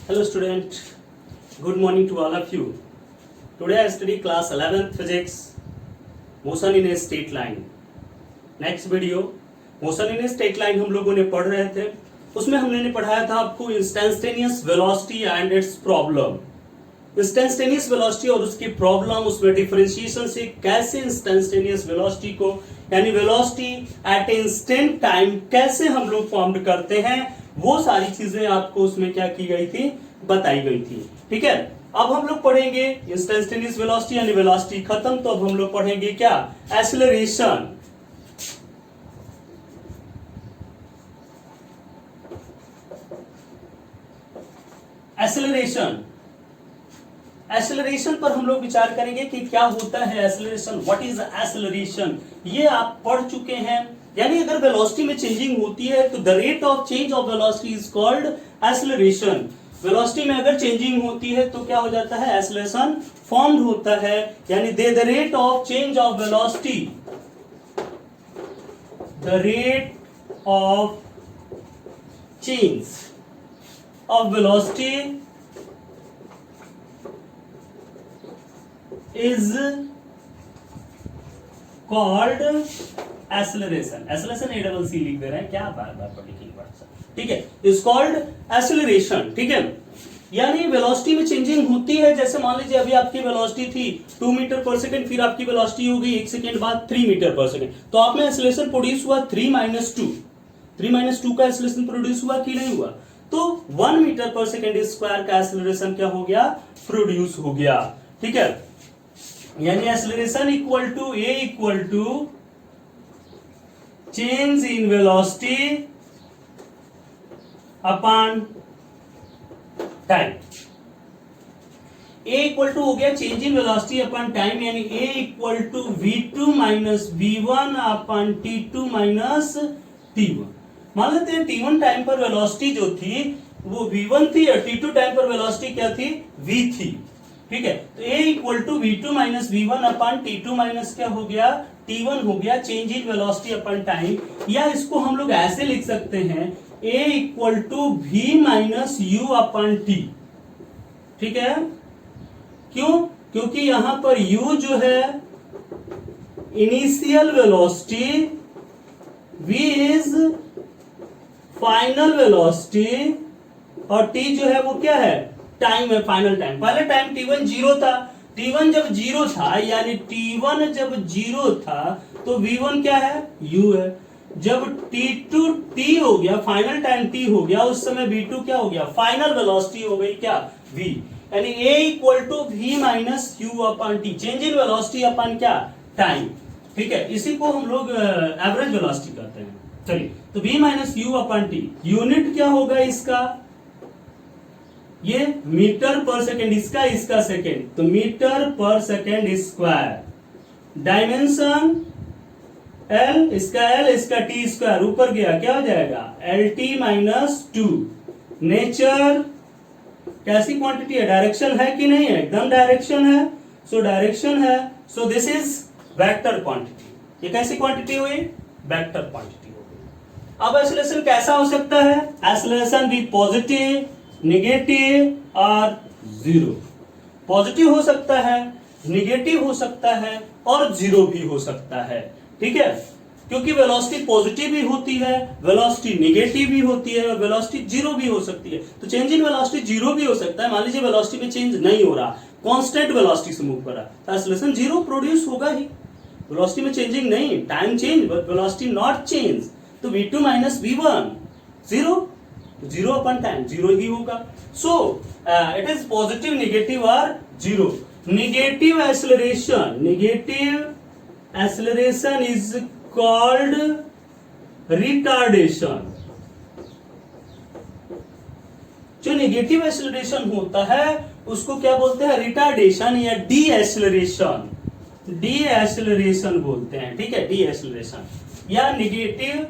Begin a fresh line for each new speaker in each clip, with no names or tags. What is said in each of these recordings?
Hello student, good morning to all of you. Today I study class 11th physics, motion in a straight line. Next video, motion in a straight line हम लोगों ने पढ़ रहे थे, उसमें हमने पढ़ाया था आपको instantaneous velocity and it's problem. Instantaneous velocity और उसकी प्रॉब्लम, उसमें डिफरेंशिएशन से कैसे इंस्टेंटेनियस वेलोसिटी को यानी वेलोसिटी एट इंस्टेंट टाइम कैसे हम लोग फॉर्म करते हैं, वो सारी चीजें आपको उसमें क्या की गई थी, बताई गई थी. ठीक है, अब हम लोग पढ़ेंगे इंस्टेंटेनियस वेलोसिटी यानी वेलोसिटी खत्म, तो अब हम लोग पढ़ेंगे क्या, एक्सेलरेशन. एक्सेलरेशन एक्सेलरेशन पर हम लोग विचार करेंगे कि क्या होता है एक्सेलरेशन, व्हाट इज एक्सेलरेशन. ये आप पढ़ चुके हैं. यानी अगर वेलोसिटी में चेंजिंग होती है तो the rate of change of velocity is called acceleration. Velocity में अगर चेंजिंग होती है तो क्या हो जाता है, एक्सेलरेशन फॉर्म्ड होता है. यानी the rate of change of velocity, the rate of change of velocity is called acceleration. acceleration A double C लिख दे रहे हैं, क्या बार बार लिखेंगे व्हाट्सएप. ठीक है, is called acceleration. ठीक है, यानी वेलोसिटी में चेंजिंग होती है. जैसे मान लीजिए अभी आपकी वेलोसिटी थी 2 मीटर पर सेकंड, फिर आपकी वेलोसिटी हो गई 1 सेकंड बाद 3 मीटर पर सेकंड, तो आप में एक्सेलरेशन प्रोड्यूस हुआ 3 - 2 का एक्सेलरेशन प्रोड्यूस हुआ कि नहीं हुआ. तो 1 मीटर पर सेकंड स्क्वायर का एक्सेलरेशन क्या हो गया, प्रोड्यूस हो गया. ठीक है, यानी acceleration equal to a equal to change in velocity upon time. A equal to हो गया change in velocity upon time, यानी a equal to v2 minus v1 upon t2 minus t1. मान लेते हैं t1 टाइम पर velocity जो थी वो v1 थी और t2 टाइम पर वेलोसिटी क्या थी, v थी. ठीक है, तो a equal to v2 minus v1 upon t2 minus क्या हो गया, t1 हो गया change in velocity upon time. या इसको हम लोग ऐसे लिख सकते हैं a equal to v minus u upon t. ठीक है, क्यों, क्योंकि यहां पर u जो है initial velocity, v is final velocity और t जो है वो क्या है, टाइम है, फाइनल टाइम. पहले टाइम t1 जीरो था, t1 जब जीरो था यानी t1 जब जीरो था तो v1 क्या है, u है. जब t2 t हो गया, फाइनल टाइम t हो गया, उस समय v2 क्या हो गया, फाइनल वेलोसिटी हो गई क्या, v. यानी a equal to v minus u upon t, change in velocity upon क्या, टाइम. ठीक है, इसी को हम लोग एवरेज वेलोसिटी कहते हैं. चलिए, तो v minus u upon t, unit क्या होगा इसका, ये मीटर पर सेकेंड, इसका सेकेंड, तो metre per second square. Dimension l, इसका t स्क्वायर, ऊपर गया क्या हो जाएगा, lt माइनस 2. नेचर कैसी क्वांटिटी है, डायरेक्शन है कि नहीं है, एकदम डायरेक्शन है. सो डायरेक्शन है, so this is vector quantity. ये कैसी क्वांटिटी हुई, वेक्टर क्वांटिटी हो गई. अब एक्सेलरेशन कैसा हो सकता है, एक्सेलरेशन भी पॉजिटिव, नेगेटिव और जीरो. पॉजिटिव हो सकता है, नेगेटिव हो सकता है और जीरो भी हो सकता है. ठीक है, क्योंकि वेलोसिटी पॉजिटिव भी होती है, वेलोसिटी नेगेटिव भी होती है और वेलोसिटी जीरो भी हो सकती है. तो चेंज इन वेलोसिटी जीरो भी हो सकता है. मान लीजिए वेलोसिटी में चेंज नहीं हो रहा, कांस्टेंट वेलोसिटी से मूव कर रहा, तो एक्सेलरेशन जीरो प्रोड्यूस होगा ही. वेलोसिटी में चेंजिंग नहीं, time change but velocity not change, तो v2 minus v1 zero, zero upon time zero ही होगा. So it is positive, negative और zero. Negative acceleration is called retardation. जो नेगेटिव एक्सेलरेशन होता है उसको क्या बोलते हैं, रिटार्डेशन या डी एक्सेलरेशन. डी एक्सेलरेशन बोलते हैं. ठीक है, डी एक्सेलरेशन या नेगेटिव,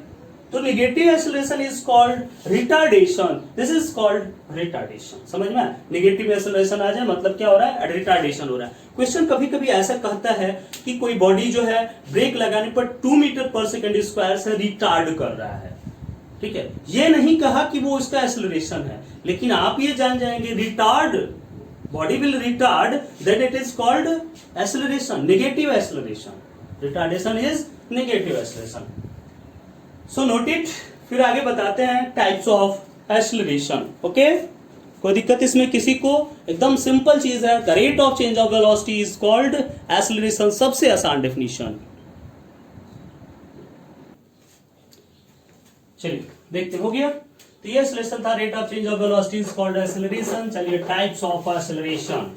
तो negative acceleration is called retardation. This is called retardation. समझ में, नेगेटिव एक्सेलरेशन आ जाए मतलब क्या हो रहा है, रिटार्डेशन हो रहा है. क्वेश्चन कभी कभी ऐसा कहता है कि कोई बॉडी जो है ब्रेक लगाने पर 2 मीटर पर सेकंड स्क्वायर से रिटार्ड कर रहा है. ठीक है, ये नहीं कहा कि वो उसका एक्सेलरेशन है, लेकिन आप ये जान जाएंगे retard, body will retard, then it is called acceleration, negative acceleration, retardation is negative acceleration. So note it. फिर आगे बताते हैं टाइप्स ऑफ एक्सेलरेशन। ओके, कोई दिक्कत इसमें किसी को? एकदम सिंपल चीज है, the rate of change of velocity is called acceleration, सबसे आसान डेफिनेशन। चलिए देखते, हो गया। तो ये एक्सेलरेशन था, rate of change of velocity is called acceleration. चलिए types of acceleration.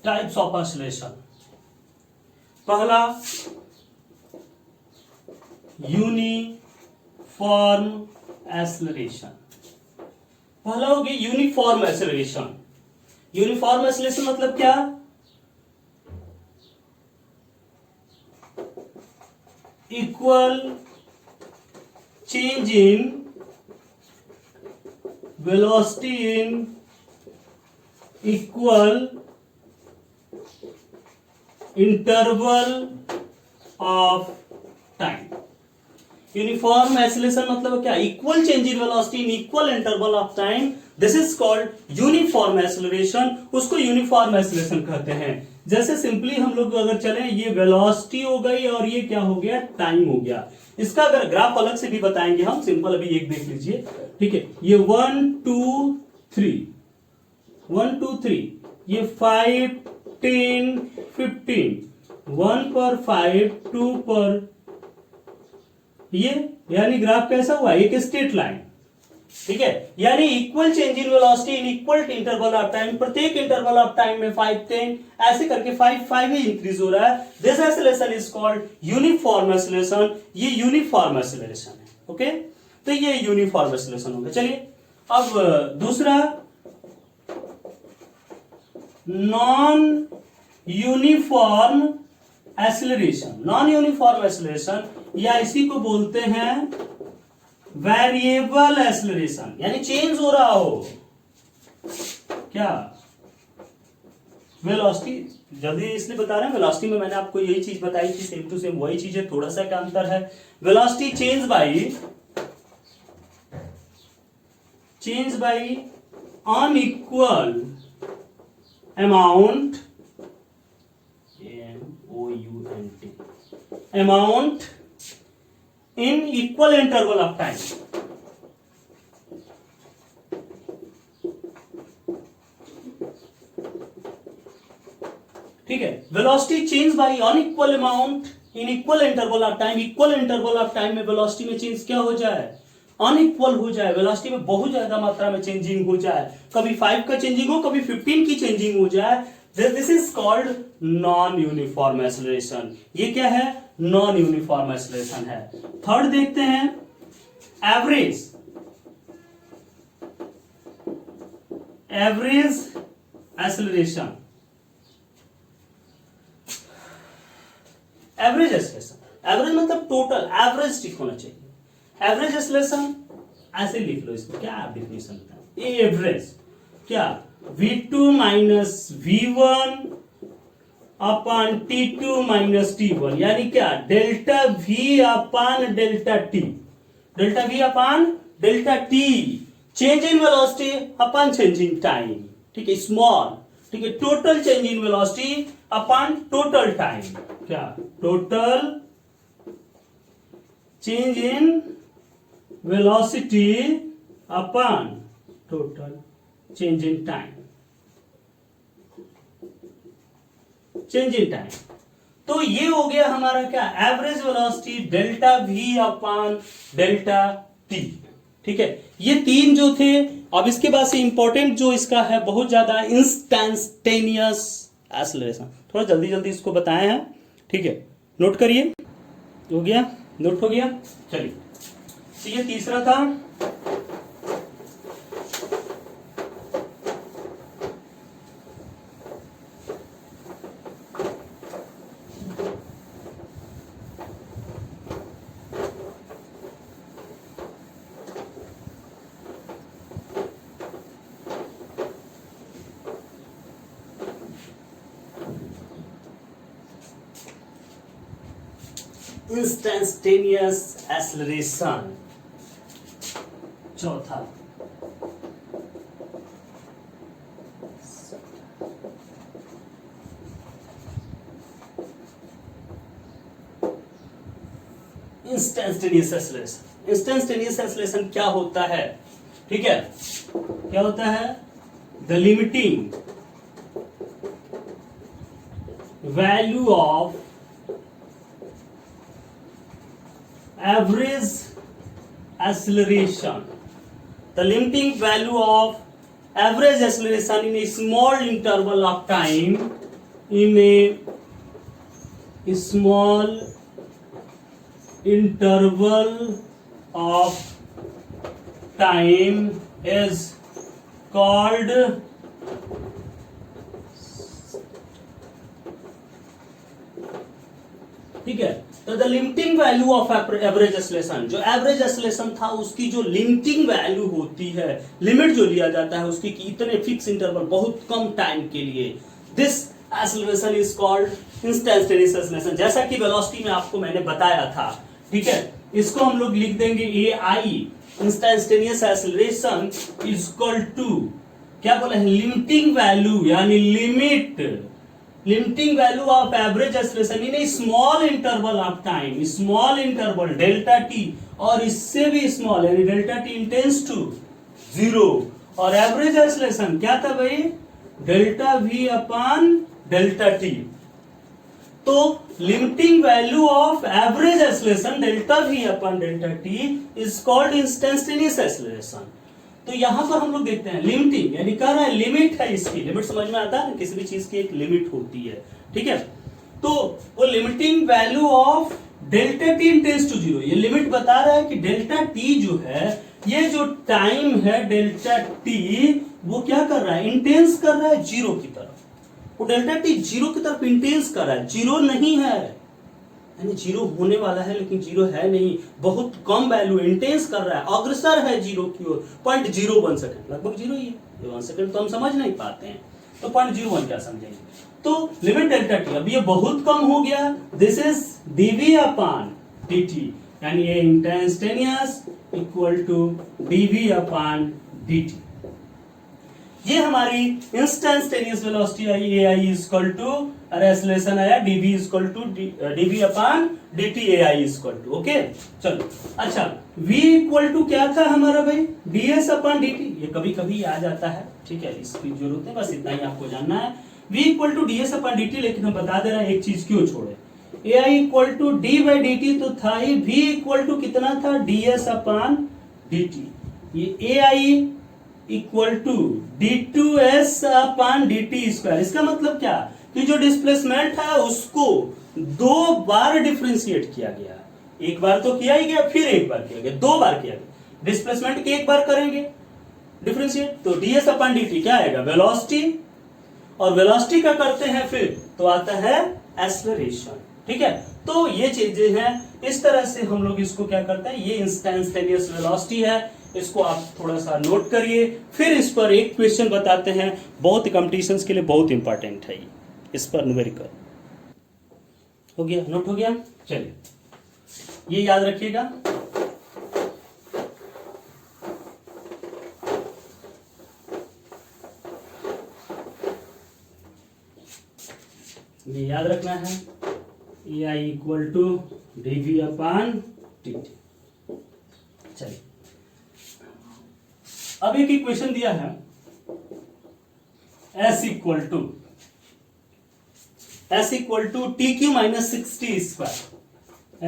Types of acceleration, पहला यूनिफॉर्म एक्सेलरेशन। पहला हो गया यूनिफॉर्म एक्सेलरेशन। यूनिफॉर्म एक्सेलरेशन मतलब क्या? Equal change in velocity in equal interval of time. Uniform acceleration मतलब क्या? Equal change in velocity in equal interval of time, this is called uniform acceleration. उसको uniform acceleration कहते हैं। जैसे simply हम लोग अगर चलें, ये वेलोसिटी हो गई और ये क्या हो गया? टाइम हो गया। इसका अगर ग्राफ अलग से भी बताएंगे हम, सिंपल अभी एक देख लीजिए, ठीक है। ये 1 2 3 1 2 3, ये 5 10 15, 1 पर 5 2 पर, ये यानी ग्राफ कैसा हुआ? एक स्ट्रेट लाइन, ठीक है। यानी equal change in velocity in equal interval of time, प्रत्येक इंटरवल ऑफ टाइम में 5 10 ऐसे करके 5 ही इंक्रीज हो रहा है। This acceleration is called uniform acceleration. ये यूनिफॉर्म एक्सेलरेशन है। ओके, तो ये यूनिफॉर्म एक्सेलरेशन हो गया। चलिए अब दूसरा, non uniform acceleration. Non uniform acceleration या इसी को बोलते हैं वेरिएबल एक्सेलरेशन, यानी चेंज हो रहा हो क्या? वेलोसिटी, जल्दी इसलिए बता रहे हैं, वेलोसिटी में मैंने आपको यही चीज बताई थी, सेम टू सेम वही चीज है, थोड़ा सा क्या अंतर है। Velocity change by unequal amount, amount in equal interval of time। ठीक है, velocity change by unequal amount in equal interval of time. Equal interval of time में वेलोसिटी में चेंज क्या हो जाए? अनइक्वल हो जाए, वेलोसिटी में बहुत ज्यादा मात्रा में चेंजिंग हो जाए, कभी 5 का चेंजिंग हो, कभी 15 की चेंजिंग हो जाए। This is called non uniform acceleration. ये क्या है? नॉन यूनिफॉर्म एक्सेलरेशन है। थर्ड देखते हैं, average acceleration. Average acceleration, average मतलब टोटल, एवरेज ठीक होना चाहिए। एवरेज एक्सेलरेशन ऐसे लिख लो इसको, क्या आप डिफिनेशन बताओ? एवरेज क्या? v2 minus v1 upon t2 minus t1, यानी क्या? Delta v upon delta t, delta v upon delta t, change in velocity upon change in time, ठीक है, स्मॉल, ठीक है। Total change in velocity upon total time, क्या? Total change in velocity upon total change in time, change in time. तो ये हो गया हमारा क्या? Average velocity delta v upon delta t, ठीक है। ये तीन जो थे। अब इसके बाद से इंपॉर्टेंट जो इसका है बहुत ज्यादा, इंस्टेंटेनियस एक्सेलरेशन। थोड़ा जल्दी जल्दी इसको बताए हैं, ठीक है, नोट करिए। हो गया? नोट हो गया? चलिए, तो ये तीसरा था। Instantaneous acceleration. चौथा इंस्टेंटेनियस एक्सेलरेशन। इंस्टेंटेनियस एक्सेलरेशन क्या होता है? ठीक है, क्या होता है? The limiting value of average acceleration, the limiting value of average acceleration in a small interval of time, in a small interval of time is called ठीक है। तो the limiting value of average acceleration, जो average acceleration था उसकी जो limiting value होती है, limit जो लिया जाता है उसकी कि इतने फिक्स इंटरवल बहुत कम टाइम के लिए, this acceleration is called instantaneous acceleration. जैसा कि वेलोसिटी में आपको मैंने बताया था, ठीक है, इसको हम लोग लिख देंगे a i instantaneous acceleration is equal to क्या बोला है? लिमिटिंग वैल्यू यानी limiting value of average acceleration in a small interval of time, small interval delta t, और इससे भी स्मॉल यानी डेल्टा टी इंटेंस टू 0, और एवरेज एक्सेलरेशन क्या था भाई? Delta v upon delta t. तो limiting value of average acceleration delta v upon delta t is called instantaneous acceleration. तो यहां पर हम लोग देखते हैं लिमिटिंग यानी कह रहा है लिमिट है, इसकी लिमिट समझ में आता है ना, किसी भी चीज की एक लिमिट होती है, ठीक है। तो वो limiting value of delta T intends to 0, ये लिमिट बता रहा है कि डेल्टा टी जो है, ये जो टाइम है डेल्टा टी, वो क्या कर रहा है? इंटेंस कर रहा है 0 की तरफ। वो डेल्टा टी 0 की तरफ इंटेंस कर रहा है, 0 नहीं है, यानी 0 होने वाला है लेकिन 0 है नहीं, बहुत कम वैल्यू इंटेंस कर रहा है, अग्रसर है 0 की ओर। 0.01 सेकंड, लगभग 0 ही है, 1 सेकंड तो हम समझ नहीं पाते हैं, तो 0.01 क्या समझेंगे? तो लिमिट डेल्टा टी, अब ये बहुत कम हो गया, this is D V upon D T, यानी ये instantaneous equal to D V upon D T. ये हमारी इंस्टेंटेनियस वेलोसिटी आई, ए आई इक्वल टू, अरे एक्सेलरेशन आया dv equal to dv upon dt, A I equal to, okay. चलो अच्छा, v इक्वल टू क्या था हमारा भाई? ds अपॉन dt, ये कभी कभी आ जाता है, ठीक है, इसकी जरूरत है, बस इतना ही आपको जानना है। v equal to ds upon dt, लेकिन हम बता दे रहे हैं एक चीज क्यों छोड़े, a I equal to d by d t तो था ही, v इक्वल टू कितना था? ds अपॉन dt, ये a I equal to d2s upon dt square. इसका मतलब क्या कि जो डिस्प्लेसमेंट है उसको 2 बार डिफरेंशिएट किया गया, एक बार तो किया ही गया, फिर एक बार किया गया, 2 बार किया गया। डिस्प्लेसमेंट के एक बार करेंगे डिफरेंशिएट, तो ds अपॉन dt क्या आएगा? वेलोसिटी, और वेलोसिटी का करते हैं फिर तो आता है एक्सेलरेशन, ठीक है। तो ये चीजें हैं, इस तरह से हम लोग इसको क्या करते हैं, ये इंस्टेंटेनियस वेलोसिटी है, इसको आप थोड़ा सा नोट करिए। फिर इस पर एक क्वेश्चन बताते हैं, बहुत कॉम्पिटिशन्स के लिए बहुत इंपॉर्टेंट है ये, इस पर न्यूमेरिकल हो गया, नोट हो गया। चलिए ये याद रखिएगा। ये याद रखना है, a I equal to d v upon t t. चलिए अब एक इक्वेशन दिया है, s equal to T Q minus 60 square,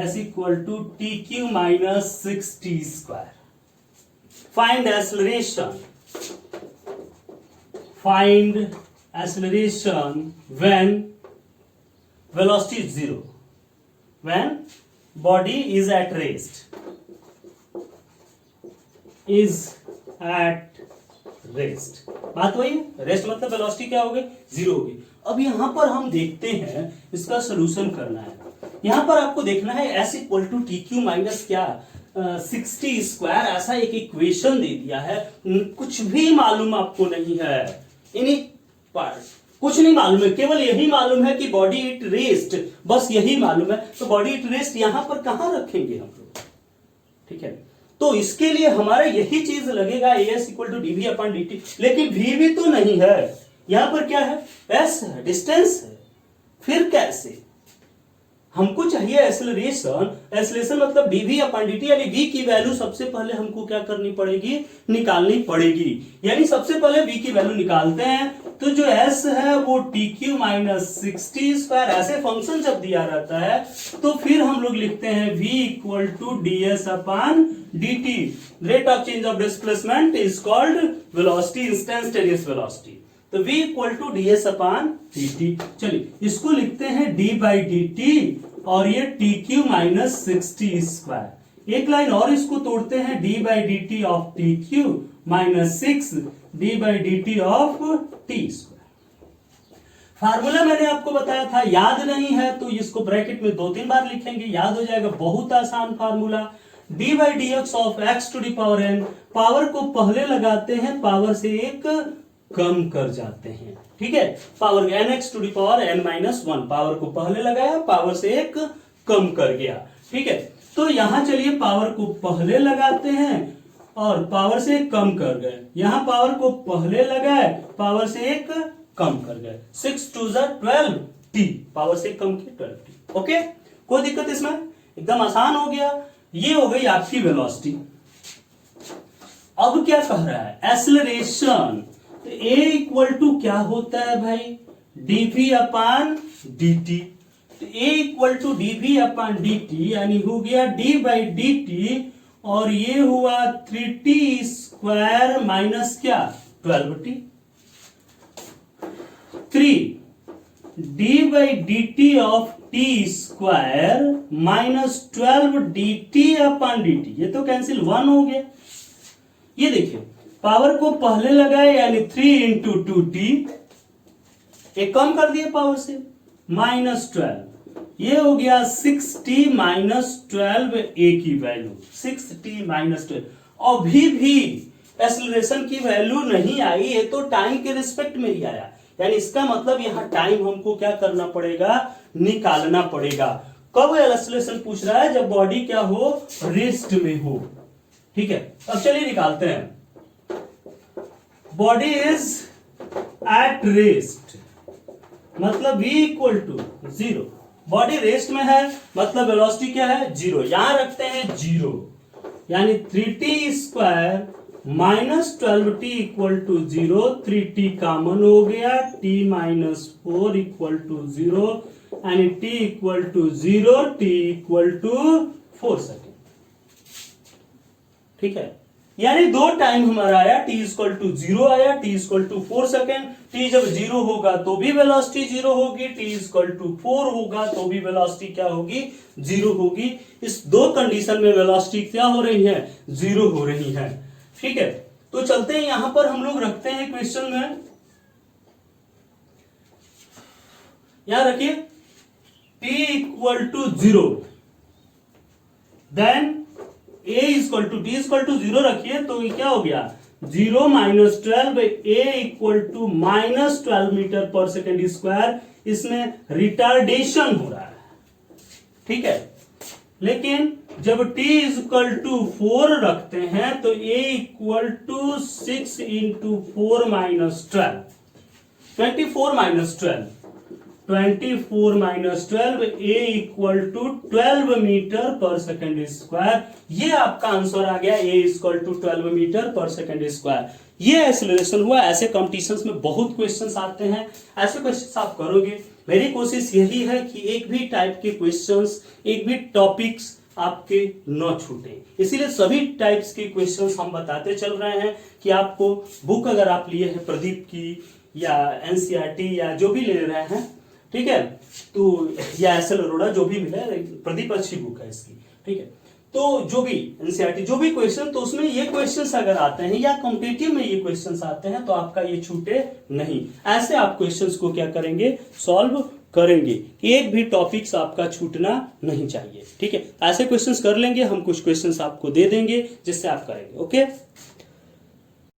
s equal to T Q minus 60 square. Find acceleration when velocity is 0, when body is at rest, बात वही है, rest मतलब velocity क्या होगी? 0 होगी। अब यहां पर हम देखते हैं, इसका सोल्यूशन करना है। यहां पर आपको देखना है s equal to T Q minus क्या 60 स्क्वायर, ऐसा एक इक्वेशन दे दिया है, कुछ भी मालूम आपको नहीं है, इन्हीं पार्ट कुछ नहीं मालूम है, केवल यही मालूम है कि बॉडी इट रेस्ट, बस यही मालूम है। तो बॉडी इट रेस्ट यहां पर कहां रखेंगे हम लोग, ठीक है। तो इसके लिए हमारा यही चीज लगेगा S equal to D V upon D, लेकिन वी भी तो नहीं है, यहां पर क्या है, एस है, डिस्टेंस है, फिर कैसे हमको चाहिए एक्सेलरेशन। एक्सेलरेशन मतलब डीवी अपॉन dt, यानी v की वैल्यू सबसे पहले हमको क्या करनी पड़ेगी, निकालनी पड़ेगी। यानी सबसे पहले v की वैल्यू निकालते हैं, तो जो s है वो tq माइनस 60 स्क्वायर, ऐसे फंक्शन जब दिया रहता है तो फिर हम लोग लिखते हैं v equal to ds upon dt। Rate of change of displacement is called velocity, instantaneous velocity. तो v equal to D S upon D T. चलिए इसको लिखते हैं d बाई डी टी, और ये टी क्यू माइनस 60 स्क्वायर। एक line और इसको तोड़ते हैं, d by d T of T Q minus 6 d by d T of T square. Formula मैंने आपको बताया था, याद नहीं है तो इसको ब्रैकेट में 2-3 बार लिखेंगे, याद हो जाएगा। बहुत आसान formula, d by D X of X to the power n। Power को पहले लगाते हैं, पावर से एक कम कर जाते हैं, ठीक है। Power nx to the power n minus 1, power को पहले लगाया, पावर से एक कम कर गया, ठीक है। तो यहां चलिए पावर को पहले लगाते हैं और पावर से एक कम कर गए, यहां पावर को पहले लगाए, पावर से एक कम कर गए, 6 2 12 t, पावर से कम की 12t। ओके, कोई दिक्कत इसमें, एकदम आसान हो गया। ये हो गई आपकी वेलोसिटी। अब क्या कह रहा है, एक्सेलरेशन। तो a इक्वल टू क्या होता है भाई, dv अपॉन dt। तो a equal to dv upon dt, यानी हो गया d बाई dt, और ये हुआ 3t स्क्वायर माइनस क्या 12t। 3 d by dt of t square minus 12 dt upon dt, ये तो कैंसिल 1 हो गया। ये देखिए पावर को पहले लगाए, यानी 3 इंटू 2t, एक कम कर दिए पावर से, माइनस 12, ये हो गया 6t माइनस 12, a की वैल्यू 6t माइनस 12। अभी भी एक्सेलरेशन की वैल्यू नहीं आई, ये तो टाइम के रिस्पेक्ट में ही आया, यानी इसका मतलब यहां टाइम हमको क्या करना पड़ेगा, निकालना पड़ेगा। कब एक्सेलरेशन पूछ रहा है, जब बॉडी क्या हो, रेस्ट में हो, ठीक है। अब चलिए निकालते हैं, बॉडी इज एट रेस्ट, मतलब v equal to 0, body rest में है, मतलब वेलोसिटी क्या है, 0, यहां रखते हैं 0, यानी 3t square minus 12t equal to 0, 3t common हो गया, t माइनस 4 इक्वल टू 0, यानी t equal to 0, t equal to 4 second, ठीक है। यानी दो टाइम हमारा आया, t इक्वल टू 0 आया, t equal to 4 second. t जब 0 होगा तो भी वेलोसिटी 0 होगी, t इक्वल टू 4 होगा तो भी वेलोसिटी क्या होगी, 0 होगी। इस दो कंडीशन में वेलोसिटी क्या हो रही है, 0 हो रही है, ठीक है। तो चलते हैं यहां पर हम लोग रखते हैं क्वेश्चन में, यहां रखिए t equal to 0, then a equal to t equal to 0 रखिए, तो ये क्या हो गया, 0 minus 12, a equal to minus 12 metre per second square. इसमें रिटार्डेशन हो रहा है, ठीक है। लेकिन जब t इक्वल टू 4 रखते हैं तो a equal to 6 into 4 minus 12, 24 minus 12, 24 minus 12, a equal to 12 metre per second square. ये आपका आंसर आ गया, a equal to 12 metre per second square. ये एक्सेलरेशन हुआ। ऐसे कॉम्पिटिशन्स में बहुत क्वेश्चंस आते हैं, ऐसे क्वेश्चंस आप करोगे। मेरी कोशिश यही है कि एक भी टाइप के क्वेश्चंस, एक भी टॉपिक्स आपके न छूटे, इसीलिए सभी टाइप्स के क्वेश्चंस हम बताते चल रहे हैं कि आपको बुक अगर आप लिए हैं प्रदीप की या एनसीईआरटी या जो भी ले रहे हैं, ठीक है, तो या एसएल अरोड़ा जो भी मिला, प्रदीप अच्छी बुक है इसकी, ठीक है। तो जो भी एनसीईआरटी जो भी क्वेश्चन, तो उसमें ये क्वेश्चंस अगर आते हैं या कॉम्पिटिटिव में ये क्वेश्चंस आते हैं तो आपका ये छूटे नहीं। ऐसे आप क्वेश्चंस को क्या करेंगे, सॉल्व करेंगे। एक भी टॉपिक्स आपका छूटना नहीं चाहिए, ठीक है। ऐसे क्वेश्चंस कर लेंगे हम, कुछ क्वेश्चंस आपको दे देंगे जिससे आप करेंगे। ओके।